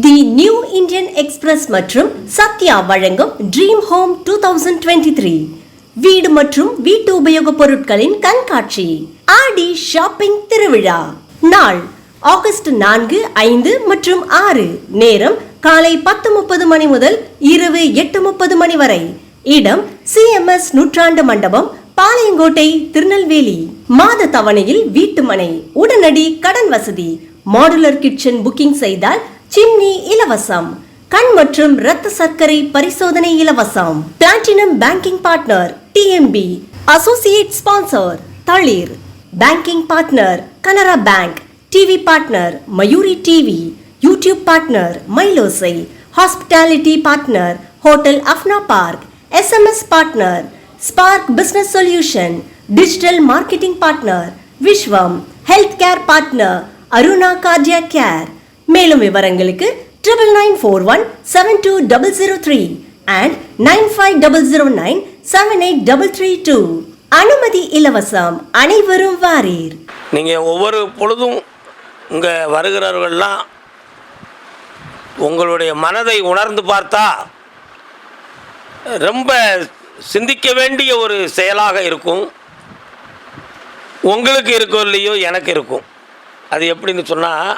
தி new Indian express மற்றும் சத்யா வழங்கும் dream home 2023 வீடு மற்றும் வீட்டு உபயோகப் பொருட்களின் கண்காட்சி ஆடி ஷாப்பிங் திருவிழா. நாள் ஆகஸ்ட் 4, 5 மற்றும் 6. நேரம் காலை 10:30 மணி முதல் இரவு 8:30 மணி வரை. இடம் CMS நூற்றாண்டு மண்டபம், பாளையங்கோட்டை, திருநெல்வேலி. மாத தவணையில் வீட்டுமனை, உடனடி கடன் வசதி. மாடுலர் கிச்சன் புக்கிங் செய்தால் சிம்னி இலவசம். கண் மற்றும் இரத்த சர்க்கரை பரிசோதனை இலவசம். Platinum banking partner TMB. Associate sponsor Thalir. Banking partner Canara bank. TV partner Mayuri TV. YouTube partner Mylosai. Hospitality partner hotel Afna park. SMS partner spark business solution. Digital marketing partner Vishwam. Health care partner Aruna cardiac care. மேலும் விவரங்களுக்கு 9941720003 and 9500978332. அனுமதி இலவசம். அனைவரும் வாரீர். நீங்கள் ஒவ்வொரு பொழுதும் இங்கே வருகிறவர்கள்லாம் உங்களுடைய மனதை உணர்ந்து பார்த்தா ரொம்ப சிந்திக்க வேண்டிய ஒரு செயலாக இருக்கும். உங்களுக்கு இருக்கோ இல்லையோ, எனக்கு இருக்கும். அது எப்படின்னு சொன்னால்,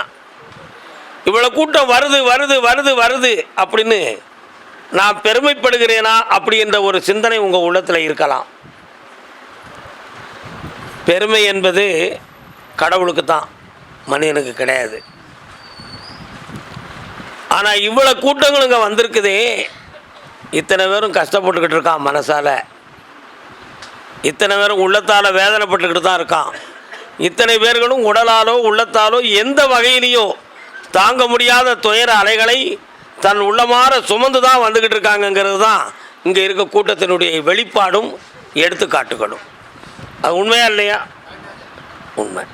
இவ்வளோ கூட்டம் வருது வருது வருது வருது அப்படின்னு நான் பெருமைப்படுகிறேனா அப்படின்ற ஒரு சிந்தனை உங்கள் உள்ளத்தில் இருக்கலாம். பெருமை என்பது கடவுளுக்கு தான், மனிதனுக்கு கிடையாது. ஆனால் இவ்வளோ கூட்டங்கள் இங்கே வந்திருக்குதே, இத்தனை பேரும் கஷ்டப்பட்டுக்கிட்டு இருக்கான் மனசால், இத்தனை பேரும் உள்ளத்தால் வேதனைப்பட்டுக்கிட்டு தான் இருக்கான். இத்தனை பேர்களும் உடலாலோ உள்ளத்தாலோ எந்த வகையிலையோ தாங்க முடியாத துயர அலைகளை தன் உள்ளமாற சுமந்து தான் வந்துக்கிட்டு இருக்காங்கங்கிறது தான் இங்கே இருக்க கூட்டத்தினுடைய வெளிப்பாடும் எடுத்துக்காட்டுகளும். அது உண்மையா இல்லையா? உண்மை.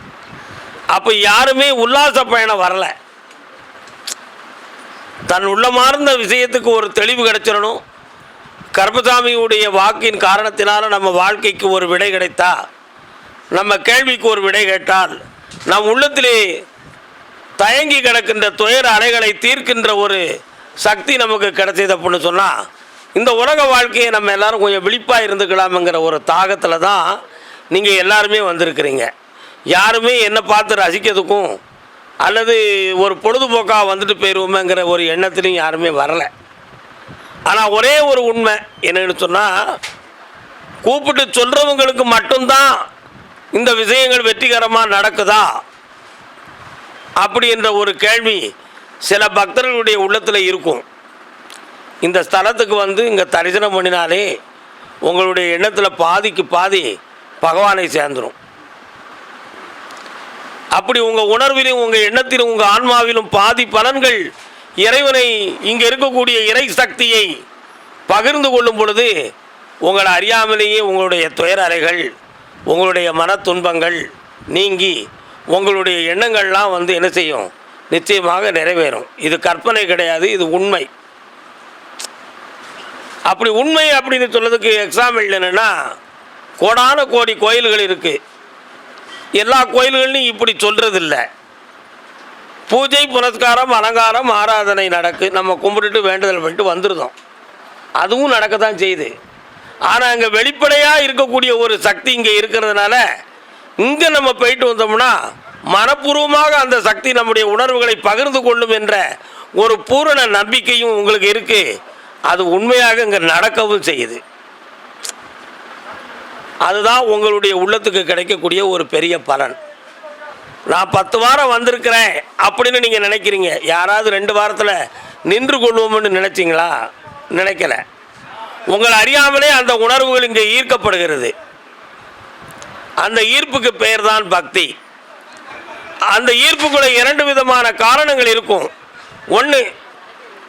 அப்போ யாருமே உல்லாச பயணம் வரல. தன் உள்ளமார்ந்த விஷயத்துக்கு ஒரு தெளிவு கிடைச்சிடணும். கருப்பசாமியுடைய வாக்கின் காரணத்தினால நம்ம வாழ்க்கைக்கு ஒரு விடை கிடைத்தா, நம்ம கேள்விக்கு ஒரு விடை கேட்டால், நம் உள்ளத்திலே தயங்கி கிடக்கின்ற துயர அலைகளை தீர்க்கின்ற ஒரு சக்தி நமக்கு கிடைச்சது அப்படின்னு சொன்னால், இந்த உலக வாழ்க்கையை நம்ம எல்லோரும் கொஞ்சம் விழிப்பாக இருந்துக்கலாமுங்கிற ஒரு தாகத்தில் தான் நீங்கள் எல்லாருமே வந்திருக்கிறீங்க. யாருமே என்னை பார்த்து ரசிக்கிறதுக்கும் அல்லது ஒரு பொழுதுபோக்காக வந்துட்டு போயிடுவோமேங்கிற ஒரு எண்ணத்துலையும் யாருமே வரலை. ஆனால் ஒரே ஒரு உண்மை என்னன்னு சொன்னால், கூப்பிட்டு சொல்கிறவங்களுக்கு மட்டும்தான் இந்த விஷயங்கள் வெற்றிகரமாக நடக்குதா அப்படின்ற ஒரு கேள்வி சில பக்தர்களுடைய உள்ளத்தில் இருக்கும். இந்த ஸ்தலத்துக்கு வந்து இங்கே தரிசனம் பண்ணினாலே உங்களுடைய எண்ணத்தில் பாதிக்கு பாதி பகவானை சேர்ந்துடும். அப்படி உங்கள் உணர்விலும் உங்கள் எண்ணத்திலும் உங்கள் ஆன்மாவிலும் பாதி பலன்கள் இறைவனை, இங்கே இருக்கக்கூடிய இறை சக்தியை பகிர்ந்து கொள்ளும் பொழுது உங்களை அறியாமலேயே உங்களுடைய துயர அலைகள், உங்களுடைய மன துன்பங்கள் நீங்கி உங்களுடைய எண்ணங்கள்லாம் வந்து என்ன செய்யும்? நிச்சயமாக நிறைவேறும். இது கற்பனை கிடையாது, இது உண்மை. அப்படி உண்மை அப்படின்னு சொல்றதுக்கு எக்ஸாம்பிள் என்னென்னா, கோடான கோடி கோயில்கள் இருக்குது. எல்லா கோயில்கள்லையும் இப்படி சொல்கிறதில்ல. பூஜை புனஸ்காரம் அலங்காரம் ஆராதனை நடக்கு, நம்ம கும்பிட்டுட்டு வேண்டுதல் பண்ணிட்டு வந்துருந்தோம். அதுவும் நடக்க தான் செய்யுது. ஆனால் அங்கே வெளிப்படையாக இருக்கக்கூடிய ஒரு சக்தி இங்கே இருக்கிறதுனால இங்கே நம்ம போயிட்டு வந்தோம்னா மனப்பூர்வமாக அந்த சக்தி நம்முடைய உணர்வுகளை பகிர்ந்து கொள்ளும் என்ற ஒரு பூரண நம்பிக்கையும் உங்களுக்கு இருக்குது. அது உண்மையாக இங்கே நடக்கவும் செய்யுது. அதுதான் உங்களுடைய உள்ளத்துக்கு கிடைக்கக்கூடிய ஒரு பெரிய பலன். நான் 10 வாரம் வந்திருக்கிறேன் அப்படின்னு நீங்கள் நினைக்கிறீங்க. யாராவது 2 வாரத்தில் நின்று கொள்வோம்னு நினைச்சிங்களா? நினைக்கல. உங்களை அறியாமலே அந்த உணர்வுகள் இங்கே ஈர்க்கப்படுகிறது. அந்த ஈர்ப்புக்கு பெயர் தான் பக்தி. அந்த ஈர்ப்புக்குள்ள 2 விதமான காரணங்கள் இருக்கும். ஒன்று,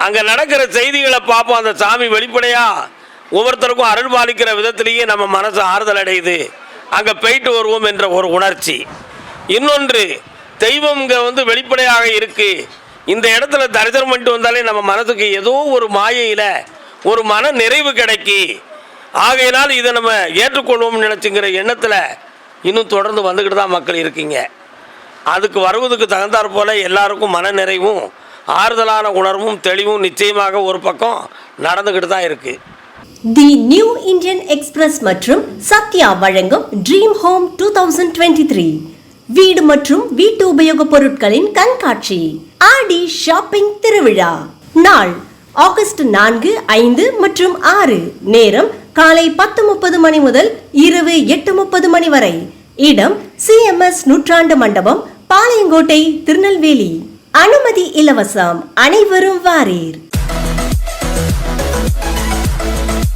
அங்கே நடக்கிற செய்திகளை பார்ப்போம், அந்த சாமி வெளிப்படையாக ஒவ்வொருத்தருக்கும் அருள் பாலிக்கிற விதத்திலேயே நம்ம மனசு ஆறுதல் அடையுது, அங்கே போயிட்டு வருவோம் என்ற ஒரு உணர்ச்சி. இன்னொன்று, தெய்வம் இங்கே வந்து வெளிப்படையாக இருக்குது, இந்த இடத்துல தரிசனம் பண்ணிட்டு வந்தாலே நம்ம மனசுக்கு ஏதோ ஒரு மாயையில் ஒரு மன நிறைவு கிடைக்கி, ஆகையினால் இதை நம்ம ஏற்றுக்கொள்வோம்னு நினச்சிங்கிற எண்ணத்தில் இன்னும் தொடர்ந்து வந்துக்கிட்டு தான் மக்கள் இருக்கீங்க. அதுக்கு வருவதுக்கு தகுந்தாற் போல் எல்லாருக்கும் மன நிறைவும் ஆறுதலான உணர்வும் தெளிவும் நிச்சயமாக ஒரு பக்கம் நடந்துக்கிட்டு தான் இருக்குது. தி நியூ இந்தியன் எக்ஸ்பிரஸ் மற்றும் சத்யா வழங்கும் ட்ரீம் ஹோம் 2023 வீடு மற்றும் வீட்டு உபயோக பொருட்களின் கண்காட்சி ஆடி ஷாப்பிங் திருவிழா. நாள் ஆகஸ்ட் 4, 5 மற்றும் 6. நேரம் காலை 10:30 மணி முதல் இரவு 8:30 மணி வரை. இடம் CMS நூற்றாண்டு மண்டபம், பாளையங்கோட்டை, திருநெல்வேலி. அனுமதி இலவசம். அனைவரும் வாரீர்.